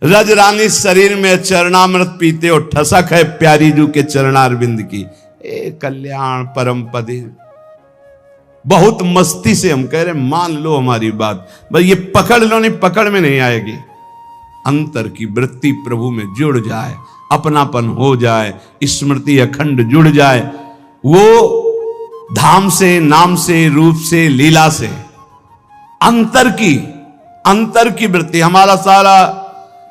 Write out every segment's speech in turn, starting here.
रज रानी शरीर में चरणामृत पीते हो, ठसक है प्यारी जू के चरणारविंद की। ए कल्याण परम पदे। बहुत मस्ती से हम कह रहे मान लो हमारी बात, बस ये पकड़ लो, नहीं पकड़ में नहीं आएगी। अंतर की वृत्ति प्रभु में जुड़ जाए, अपनापन हो जाए, स्मृति अखंड जुड़ जाए, वो धाम से, नाम से, रूप से, लीला से अंतर की वृत्ति, हमारा सारा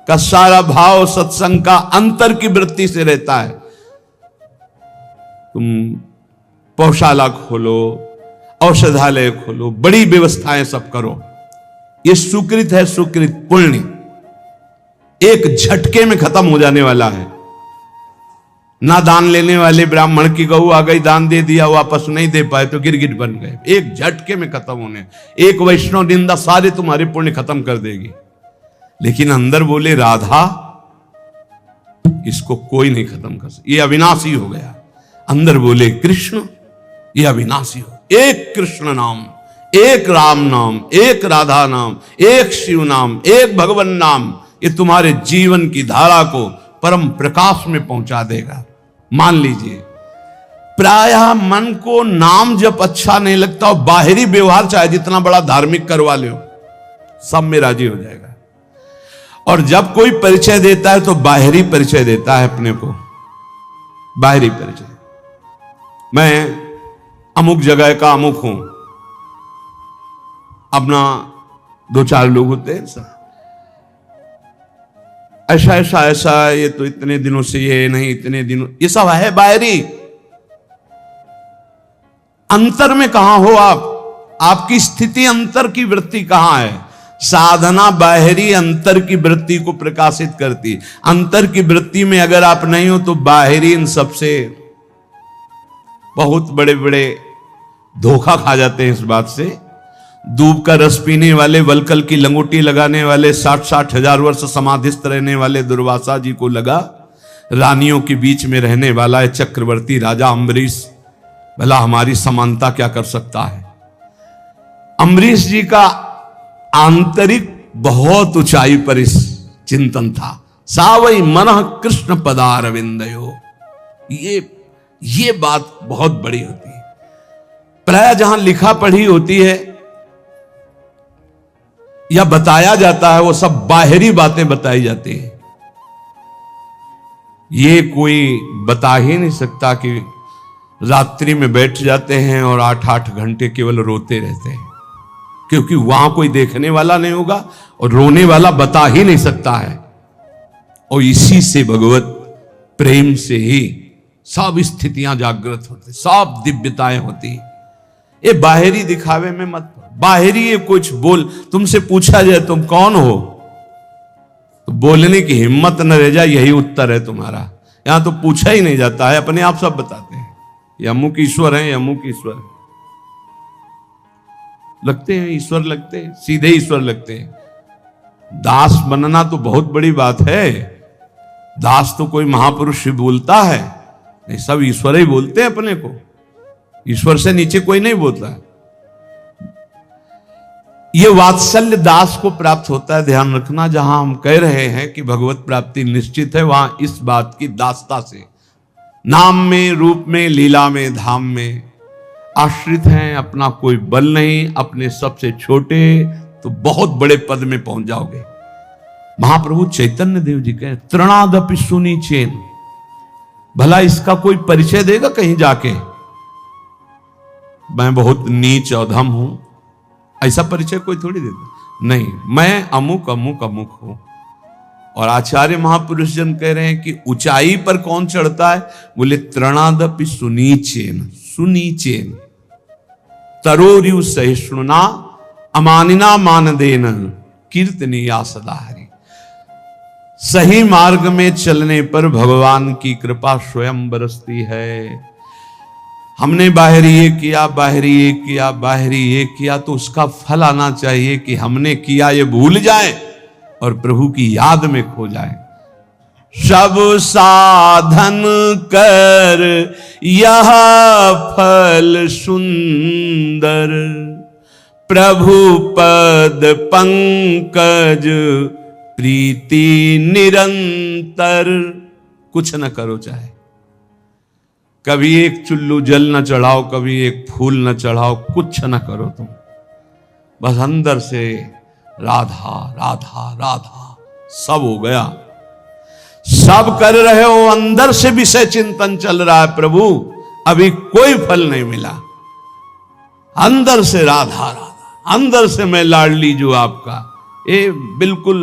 का सारा भाव सत्संग का अंतर की वृत्ति से रहता है। तुम पौशाला खोलो, औषधालय खोलो, बड़ी व्यवस्थाएं सब करो, ये सुकृत है, सुकृत पुण्य एक झटके में खत्म हो जाने वाला है। ना दान लेने वाले ब्राह्मण की गऊ आ गई, दान दे दिया, वापस नहीं दे पाए तो गिरगिट बन गए, एक झटके में खत्म होने। एक वैष्णव निंदा सारे तुम्हारे पुण्य खत्म कर देगी। लेकिन अंदर बोले राधा, इसको कोई नहीं खत्म कर सकता, ये अविनाशी हो गया। अंदर बोले कृष्ण, ये अविनाशी हो। एक कृष्ण नाम, एक राम नाम, एक राधा नाम, एक शिव नाम, एक भगवान नाम, ये तुम्हारे जीवन की धारा को परम प्रकाश में पहुंचा देगा। मान लीजिए प्रायः मन को नाम जब अच्छा नहीं लगता, और बाहरी व्यवहार चाहे जितना बड़ा धार्मिक करवा लो, सब में राजी हो जाएगा। और जब कोई परिचय देता है तो बाहरी परिचय देता है अपने को, बाहरी परिचय, मैं अमुक जगह का अमुक हूं। अपना दो चार लोग होते हैं ऐसा ऐसा ऐसा, ये तो इतने दिनों से, ये नहीं इतने दिनों, ये सब है बाहरी। अंतर में कहां हो आप? आपकी स्थिति अंतर की वृत्ति कहां है? साधना बाहरी अंतर की वृत्ति को प्रकाशित करती। अंतर की वृत्ति में अगर आप नहीं हो तो बाहरी इन सबसे बहुत बड़े बड़े धोखा खा जाते हैं। इस बात से दूब का रस पीने वाले, वलकल की लंगोटी लगाने वाले, 60-60 हजार वर्ष समाधिस्थ रहने वाले दुर्वासा जी को लगा रानियों के बीच में रहने वाला है चक्रवर्ती राजा अम्बरीश, भला हमारी समानता क्या कर सकता है। अम्बरीश जी का आंतरिक बहुत ऊंचाई पर इस चिंतन था। सावई मनः कृष्ण पदारविंदयो, ये बात बहुत बड़ी होती है। प्राय जहां लिखा पढ़ी होती है या बताया जाता है, वो सब बाहरी बातें बताई जाती है। ये कोई बता ही नहीं सकता कि रात्रि में बैठ जाते हैं और 8-8 घंटे केवल रोते रहते हैं, क्योंकि वहां कोई देखने वाला नहीं होगा और रोने वाला बता ही नहीं सकता है। और इसी से भगवत प्रेम से ही सब स्थितियां जागृत होती, सब दिव्यताएं होती। ये बाहरी दिखावे में मत, बाहरी ये कुछ बोल, तुमसे पूछा जाए तुम कौन हो तो बोलने की हिम्मत न रह जाए, यही उत्तर है तुम्हारा। यहां तो पूछा ही नहीं जाता है, अपने आप सब बताते हैं, ये अमुक ईश्वर है, ये अमुक ईश्वर है। लगते हैं ईश्वर, लगते हैं सीधे ईश्वर लगते हैं। दास बनना तो बहुत बड़ी बात है। दास तो कोई महापुरुष ही बोलता है, नहीं सब ईश्वर ही बोलते हैं अपने को। ईश्वर से नीचे कोई नहीं बोलता है। ये वात्सल्य दास को प्राप्त होता है। ध्यान रखना, जहां हम कह रहे हैं कि भगवत प्राप्ति निश्चित है, वहां इस बात की दासता से नाम में, रूप में, लीला में, धाम में आश्रित हैं। अपना कोई बल नहीं, अपने सबसे छोटे तो बहुत बड़े पद में पहुंच जाओगे। महाप्रभु चैतन्य देव जी कहे तृणादपि सुनी चेन, भला इसका कोई परिचय देगा कहीं जाके? मैं बहुत नीच अधम हूं, ऐसा परिचय कोई थोड़ी देता। नहीं, मैं अमुक अमुक अमुक हूं। और आचार्य महापुरुष जन कह रहे हैं कि ऊंचाई पर कौन चढ़ता है? बोले तृणादपि सुनीचेन, सुनीचेन तरोरियु सहिष्णुना अमानिना मानदेन कीर्तनीया सदा हरि। सही मार्ग में चलने पर भगवान की कृपा स्वयं बरसती है। हमने बाहरी ये किया, बाहरी ये किया, बाहरी ये किया, तो उसका फल आना चाहिए कि हमने किया ये भूल जाए और प्रभु की याद में खो जाए। सब साधन कर यह फल सुंदर, प्रभु पद पंकज प्रीति निरंतर, कुछ न करो चाहे, कभी एक चुल्लू जल न चढ़ाओ, कभी एक फूल न चढ़ाओ, कुछ न करो तुम, बस अंदर से राधा राधा राधा, सब हो गया, सब कर रहे हो, अंदर से विषय चिंतन चल रहा है, प्रभु अभी कोई फल नहीं मिला, अंदर से राधा राधा, अंदर से मैं लाडली जो आपका, ये बिल्कुल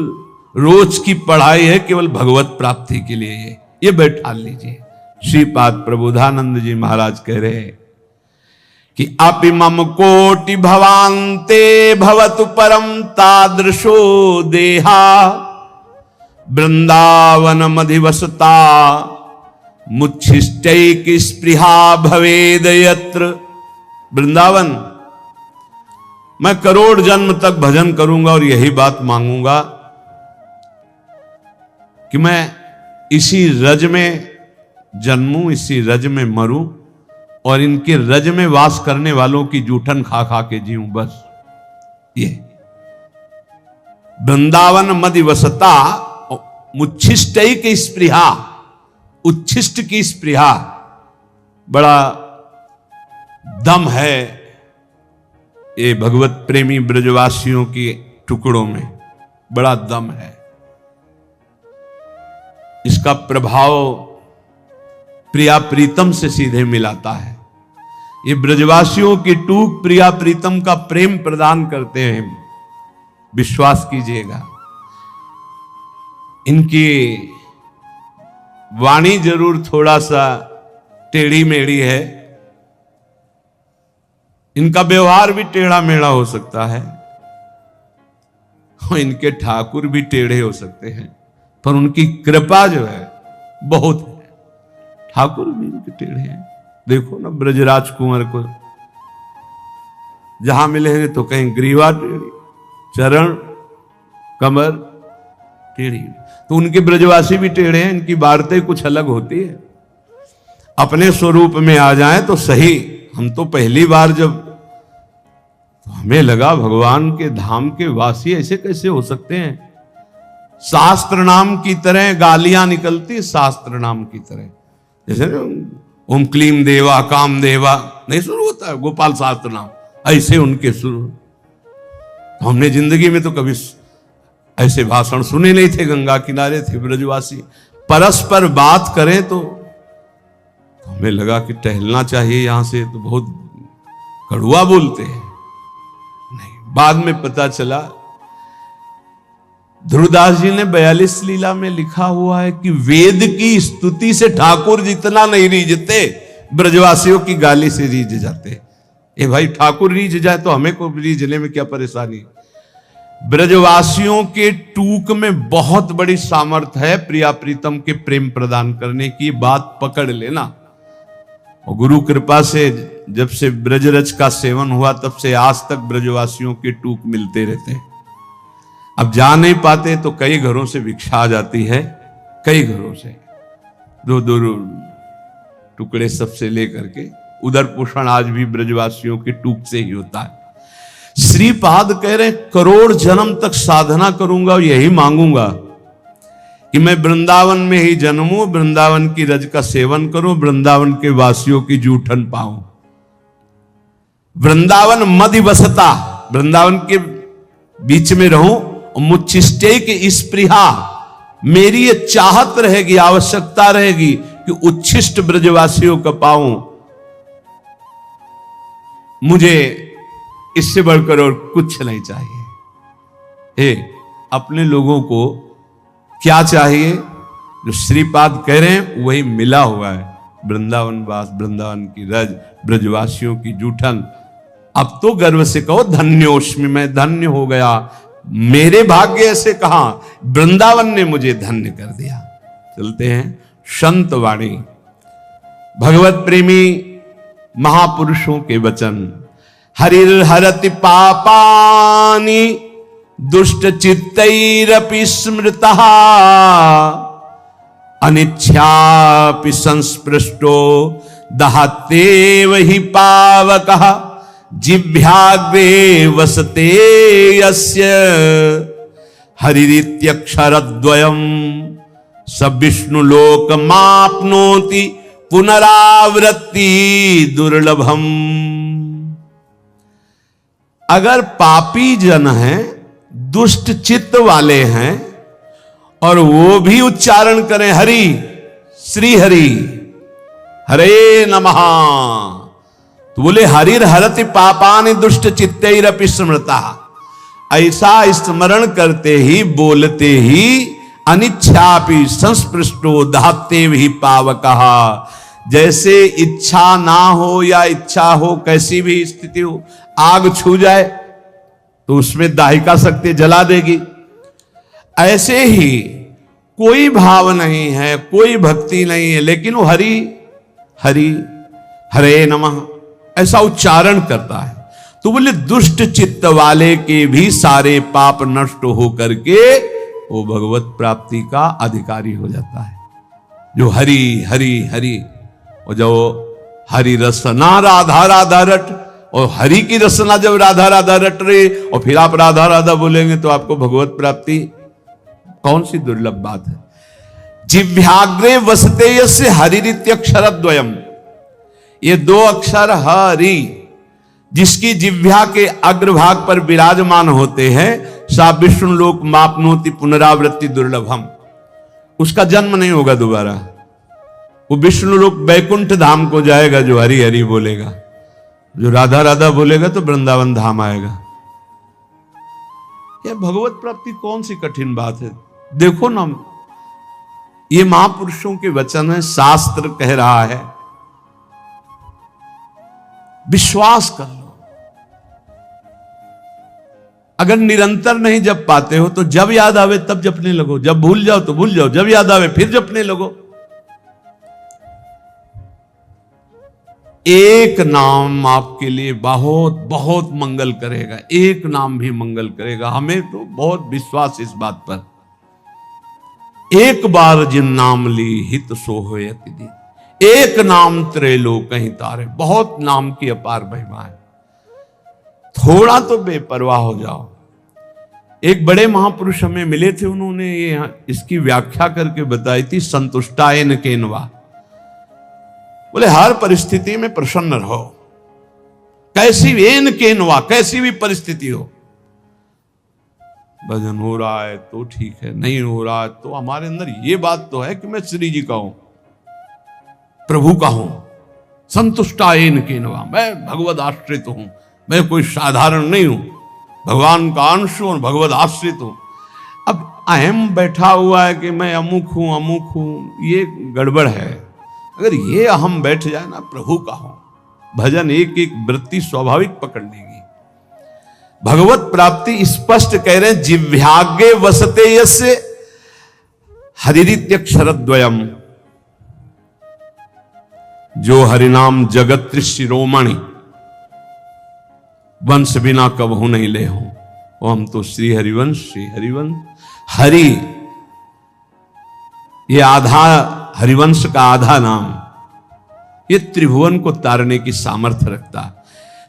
रोज की पढ़ाई है, केवल भगवत प्राप्ति के लिए ये बैठा लीजिए। श्रीपाद प्रबोधानंद जी महाराज कह रहे हैं कि अपि मम कोटि भवान्ते भवतु परम तादृशो देहा, वृंदावन मधिवसता मुच्छिष्टैक स्पृहा भवेद यत्र। वृंदावन मैं करोड़ जन्म तक भजन करूंगा और यही बात मांगूंगा कि मैं इसी रज में जन्मूं, इसी रज में मरूं और इनके रज में वास करने वालों की जूठन खा खा के जीऊं, बस ये। वृंदावन मदिवसता मुच्छिष्ट की स्पृहा, उच्छिष्ट की स्पृहा, बड़ा दम है ये भगवत प्रेमी ब्रजवासियों के टुकड़ों में, बड़ा दम है, इसका प्रभाव प्रिया प्रीतम से सीधे मिलाता है। ये ब्रजवासियों की टूक प्रिया प्रीतम का प्रेम प्रदान करते हैं, विश्वास कीजिएगा। इनकी वाणी जरूर थोड़ा सा टेढ़ी मेढ़ी है, इनका व्यवहार भी टेढ़ा मेढ़ा हो सकता है, और इनके ठाकुर भी टेढ़े हो सकते हैं, पर उनकी कृपा जो है बहुत है। ठाकुर भी इनके टेढ़े हैं, देखो ना ब्रजराज कुंवर को जहां मिलेंगे तो कहीं ग्रीवा टेढ़ी, चरण कमर टेढ़ी, तो उनके ब्रजवासी भी टेढ़े हैं, इनकी वार्ता कुछ अलग होती है। अपने स्वरूप में आ जाएं तो सही। हम तो पहली बार जब, तो हमें लगा भगवान के धाम के वासी ऐसे कैसे हो सकते हैं। शास्त्र नाम की तरह गालियां निकलती, शास्त्र नाम की तरह, जैसे ओम क्लीम देवा काम देवा नहीं शुरू होता है, गोपाल शास्त्र नाम, ऐसे उनके शुरू। तो हमने जिंदगी में तो कभी ऐसे भाषण सुने नहीं थे, गंगा किनारे थे ब्रजवासी, परस्पर बात करें तो हमें लगा कि टहलना चाहिए यहां से, तो बहुत कड़ुआ बोलते हैं। नहीं, बाद में पता चला, ध्रुवदास जी ने 42 लीला में लिखा हुआ है कि वेद की स्तुति से ठाकुर जितना नहीं रीझते, ब्रजवासियों की गाली से रीझ जाते। ए भाई, ठाकुर रीझ जाए तो हमें को रीझने में क्या परेशानी। ब्रजवासियों के टूक में बहुत बड़ी सामर्थ्य है प्रिया प्रीतम के प्रेम प्रदान करने की, बात पकड़ लेना। और गुरु कृपा से जब से ब्रजरज का सेवन हुआ तब से आज तक ब्रजवासियों के टूक मिलते रहते हैं। अब जा नहीं पाते तो कई घरों से भिक्षा आ जाती है, कई घरों से दो दो टुकड़े सबसे लेकर के। उधर पोषण आज भी ब्रजवासियों के टूक से ही होता है। श्रीपाद कह रहे करोड़ जन्म तक साधना करूंगा और यही मांगूंगा कि मैं वृंदावन में ही जन्मूं, वृंदावन की रज का सेवन करूं, वृंदावन के वासियों की जूठन पाऊं। वृंदावन मदिवसता, वृंदावन के बीच में रहूं, मुच्छिष्टे की स्पृहा, मेरी ये चाहत रहेगी, आवश्यकता रहेगी कि उच्छिष्ट ब्रजवासियों का पाऊं। मुझे इससे बढ़कर और कुछ नहीं चाहिए। अपने लोगों को क्या चाहिए? जो श्रीपाद कह रहे हैं वही मिला हुआ है। वृंदावन वास, वृंदावन की रज, ब्रजवासियों की जूठन। अब तो गर्व से कहो धन्योष्मि, मैं धन्य हो गया। मेरे भाग्य ऐसे कहा, वृंदावन ने मुझे धन्य कर दिया। चलते हैं संत वाणी, भगवत प्रेमी महापुरुषों के वचन। हरिर हरति पापानि दुष्ट चित्तैरपि स्मृतः, अनिच्छापि संस्पृष्टो दहत्येव हि पावकः, जिह्वाग्रे वसते यस्य हरिरित्यक्षरद्वयम् स विष्णुलोक माप्नोति पुनरावृत्ति दुर्लभम। अगर पापी जन हैं, दुष्ट चित्त वाले हैं, और वो भी उच्चारण करें हरि, श्री हरि, हरे नमः, तो बोले हरिर हरति पापानि दुष्ट चित्तैरपि स्मृता। ऐसा स्मरण करते ही, बोलते ही अनिच्छापि संस्पृष्टो दहते भी पावकः। जैसे इच्छा ना हो या इच्छा हो, कैसी भी स्थिति हो, आग छू जाए तो उसमें दाहिका शक्ति जला देगी। ऐसे ही कोई भाव नहीं है, कोई भक्ति नहीं है, लेकिन वो हरि हरि, हरे नमः ऐसा उच्चारण करता है, तो बोले दुष्ट चित्त वाले के भी सारे पाप नष्ट हो करके वो भगवत प्राप्ति का अधिकारी हो जाता है। जो हरि हरि हरि, और जो हरि रसना राधा राधा रट, और हरि की रसना जब राधा राधा रट रहे और फिर आप राधा राधा बोलेंगे तो आपको भगवत प्राप्ति, कौन सी दुर्लभ बात है। जिह्वाग्रे वसते यस्य हरिरित्यक्षरद्वयम्, ये दो अक्षर हरि जिसकी जिह्वा के अग्रभाग पर विराजमान होते हैं, सा विष्णु लोक मापनोति पुनरावृत्ति दुर्लभम, उसका जन्म नहीं होगा दोबारा। वो विष्णु लोक बैकुंठ धाम को जाएगा जो हरि हरि बोलेगा, जो राधा राधा बोलेगा तो वृंदावन धाम आएगा। यह भगवत प्राप्ति कौन सी कठिन बात है। देखो ना, ये महापुरुषों के वचन है, शास्त्र कह रहा है, विश्वास कर लो। अगर निरंतर नहीं जप पाते हो तो जब याद आवे तब जपने लगो, जब भूल जाओ तो भूल जाओ, जब याद आवे फिर जपने लगो। एक नाम आपके लिए बहुत बहुत मंगल करेगा, एक नाम भी मंगल करेगा। हमें तो बहुत विश्वास इस बात पर। एक बार जिन नाम ली हित सो होय अति दिन, एक नाम त्रैलोक कहीं तारे। बहुत नाम की अपार महिमा है, थोड़ा तो बेपरवाह हो जाओ। एक बड़े महापुरुष हमें मिले थे, उन्होंने ये इसकी व्याख्या करके बताई थी, संतुष्टायन केनवा। बोले हर परिस्थिति में प्रसन्न रहो, कैसी एन केनवा, कैसी भी परिस्थिति हो। भजन हो रहा है तो ठीक है, नहीं हो रहा है तो हमारे अंदर ये बात तो है कि मैं श्री जी का हूं, प्रभु का हूं। संतुष्टायन केनवा, मैं भगवद आश्रित हूं, मैं कोई साधारण नहीं हूं, भगवान का अंश हूं और भगवद आश्रित हूं। अब अहम बैठा हुआ है कि मैं अमुक हूं अमुक हूं, ये गड़बड़ है। अगर ये अहम बैठ जाए ना, प्रभु का हूं, भजन एक एक वृत्ति स्वाभाविक पकड़ लेगी। भगवत प्राप्ति स्पष्ट कह रहे हैं, जिह्वाग्रे वसते यस्य हरिरित्यक्षरद्वयम्, जो हरिनाम जगत शिरोमणि, वंश बिना कबहू नहीं ले हो। वो हम तो श्री हरिवंश, श्री हरिवंश। हरि ये आधा, हरिवंश का आधा नाम, ये त्रिभुवन को तारने की सामर्थ्य रखता है।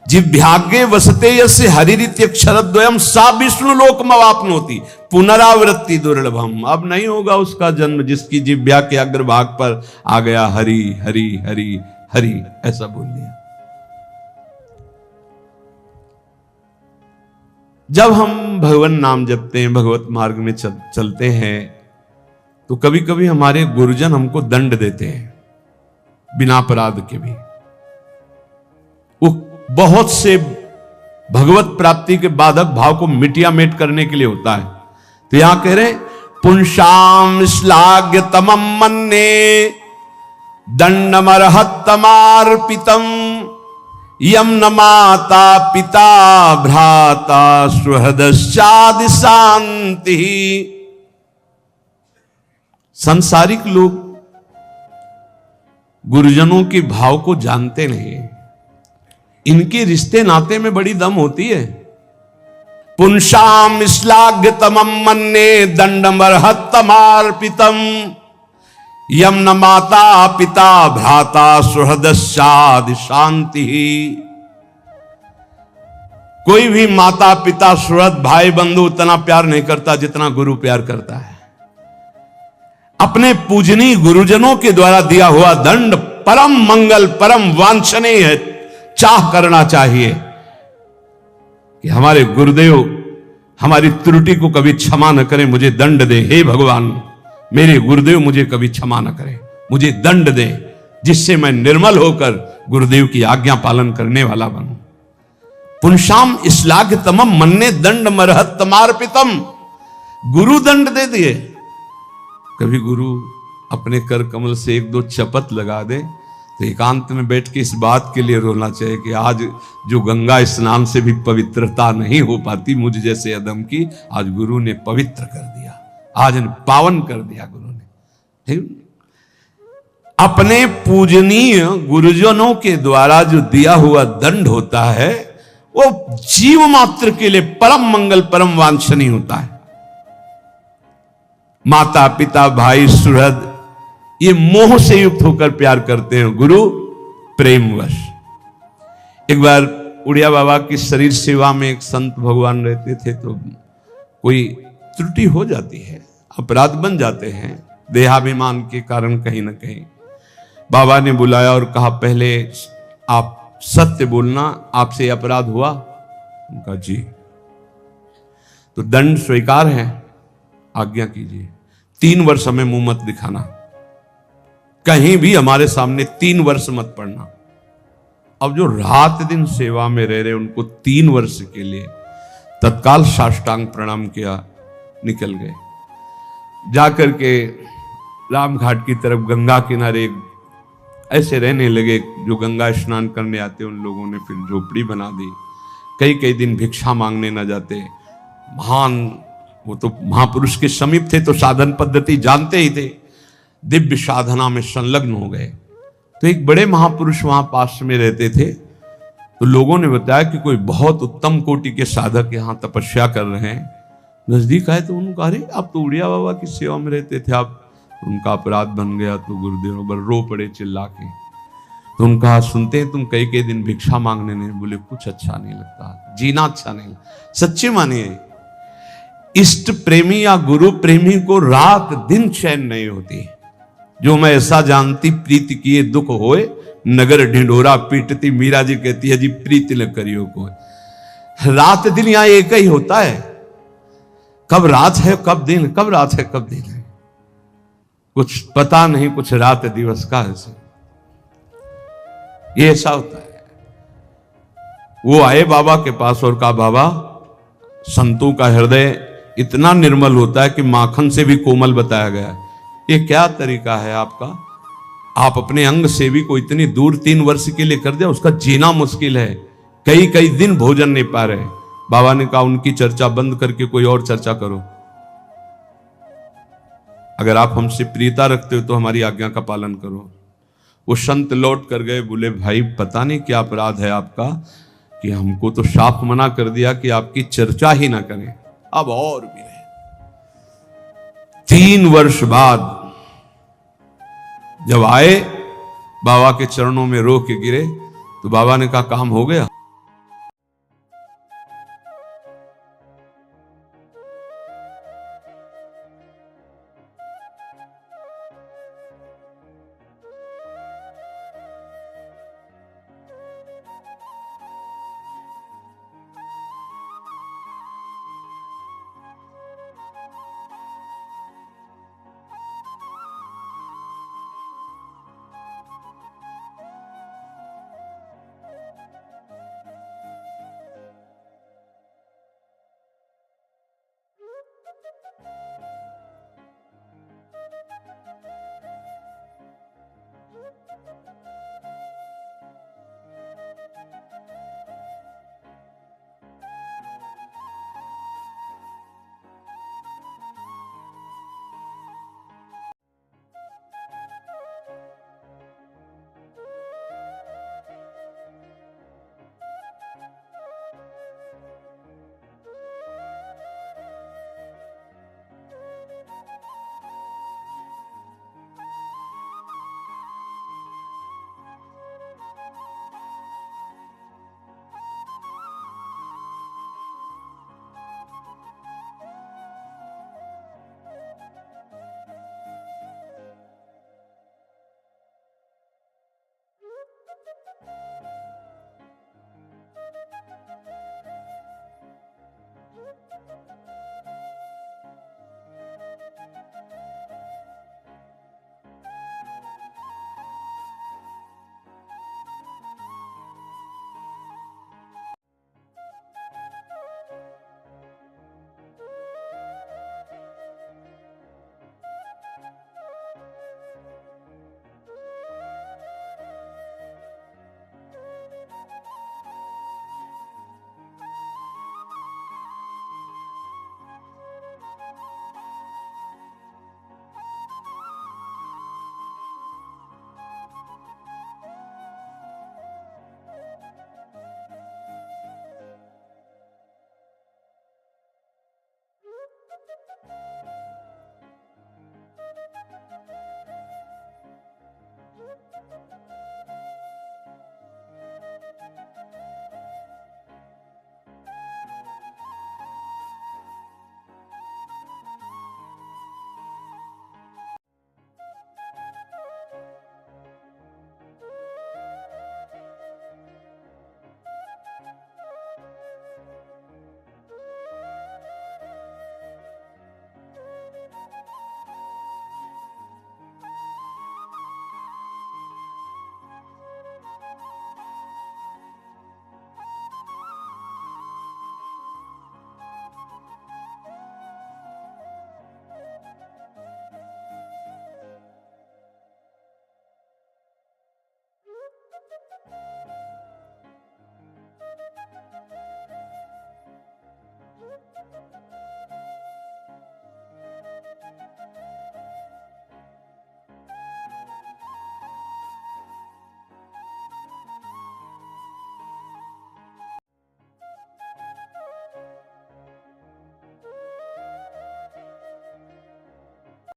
जिह्वाग्रे वसते यस्य हरिरित्यक्षरद्वयम् सा विष्णु लोकमवाप्नोति पुनरावृत्ति दुर्लभम। अब नहीं होगा उसका जन्म जिसकी जिह्वा के अग्रभाग पर आ गया हरि हरि हरि हरि, ऐसा बोल दिया। जब हम भगवान नाम जपते हैं, भगवत मार्ग में चलते हैं, तो कभी कभी हमारे गुरुजन हमको दंड देते हैं बिना अपराध के भी। वो बहुत से भगवत प्राप्ति के बाधक भाव को मिटिया मेट करने के लिए होता है। तो यहां कह रहे, पुंसाम श्लाघ्य तमम मन्ने दंडमर्हत्तमार्पितम यम न माता पिता भ्राता सुहृदश्चादि शांति। सांसारिक लोग गुरुजनों के भाव को जानते नहीं, इनके रिश्ते नाते में बड़ी दम होती है। पुंसाम श्लाघ्य तमम मन्ने दंडमर्हत्तमार्पितम यम न माता पिता भ्राता सुहृदश्चादि शांति। कोई भी माता पिता सुहृद भाई बंधु उतना प्यार नहीं करता जितना गुरु प्यार करता है। अपने पूजनीय गुरुजनों के द्वारा दिया हुआ दंड परम मंगल परम वांछनीय है। चाह करना चाहिए कि हमारे गुरुदेव हमारी त्रुटि को कभी क्षमा न करें, मुझे दंड दे। हे भगवान, मेरे गुरुदेव मुझे कभी क्षमा न करें, मुझे दंड दे, जिससे मैं निर्मल होकर गुरुदेव की आज्ञा पालन करने वाला बनूं। पुंसाम श्लाघ्यतमं मन्ये दंड मरहत तमार्पितम। गुरु दंड दे दिए। कभी गुरु अपने कर कमल से एक दो चपत लगा दे तो एकांत में बैठ के इस बात के लिए रोना चाहिए कि आज जो गंगा स्नान से भी पवित्रता नहीं हो पाती मुझ जैसे अदम की, आज गुरु ने पवित्र कर दिया, आज पावन कर दिया गुरु ने। अपने पूजनीय गुरुजनों के द्वारा जो दिया हुआ दंड होता है वो जीव मात्र के लिए परम मंगल परम वांछनीय होता है। माता पिता भाई सुहृद ये मोह से युक्त होकर प्यार करते हैं, गुरु प्रेमवश। एक बार उड़िया बाबा की शरीर सेवा में एक संत भगवान रहते थे, तो कोई त्रुटि हो जाती है, अपराध बन जाते हैं देहाभिमान के कारण कहीं ना कहीं। बाबा ने बुलाया और कहा पहले आप सत्य बोलना, आपसे अपराध हुआ? उनका जी। तो दंड स्वीकार है, आज्ञा कीजिए, 3 वर्ष हमें मुंह मत दिखाना, कहीं भी हमारे सामने 3 वर्ष मत पढ़ना। अब जो रात दिन सेवा में रह रहे उनको 3 वर्ष के लिए तत्काल साष्टांग प्रणाम किया, निकल गए। जाकर के रामघाट की तरफ गंगा किनारे ऐसे रहने लगे। जो गंगा स्नान करने आते उन लोगों ने फिर झोपड़ी बना दी। कई कई दिन भिक्षा मांगने न जाते। महान वो तो महापुरुष के समीप थे तो साधन पद्धति जानते ही थे, दिव्य साधना में संलग्न हो गए। तो एक बड़े महापुरुष वहां पास में रहते थे, तो लोगों ने बताया कि कोई बहुत उत्तम कोटि के साधक यहाँ तपस्या कर रहे हैं। नजदीक आए तो उन्होंने कहा अरे आप तो उड़िया बाबा की सेवा में रहते थे, आप उनका अपराध बन गया। तो गुरुदेव पर रो पड़े चिल्ला के। तो उनका सुनते हैं तुम कई कई दिन भिक्षा मांगने नहीं। बोले कुछ अच्छा नहीं लगता, जीना अच्छा नहीं लगता। सच्ची मानिए, इष्ट प्रेमी या गुरु प्रेमी को रात दिन चैन नहीं होती। जो मैं ऐसा जानती प्रीति किए दुख होए, नगर ढिंडोरा पीटती। मीरा जी कहती है जी प्रीति न करियो को। रात दिन यहां एक ही होता है, कब रात है कब दिन, कब रात है कब दिन है कुछ पता नहीं, कुछ रात दिवस का ऐसे ये ऐसा होता है। वो आए बाबा के पास और कहा बाबा संतों का हृदय इतना निर्मल होता है कि माखन से भी कोमल बताया गया है। ये क्या तरीका है आपका? आप अपने अंग सेवी को इतनी दूर 3 वर्ष के लिए कर दिया, उसका जीना मुश्किल है, कई कई दिन भोजन नहीं पा रहे। बाबा ने कहा उनकी चर्चा बंद करके कोई और चर्चा करो। अगर आप हमसे प्रियता रखते हो तो हमारी आज्ञा का पालन करो। वो संत लौट कर गए, बोले भाई पता नहीं क्या अपराध है आपका कि हमको तो साफ मना कर दिया कि आपकी चर्चा ही ना करें, अब और भी रहे। 3 वर्ष बाद जब आए बाबा के चरणों में रो के गिरे तो बाबा ने कहा काम हो गया?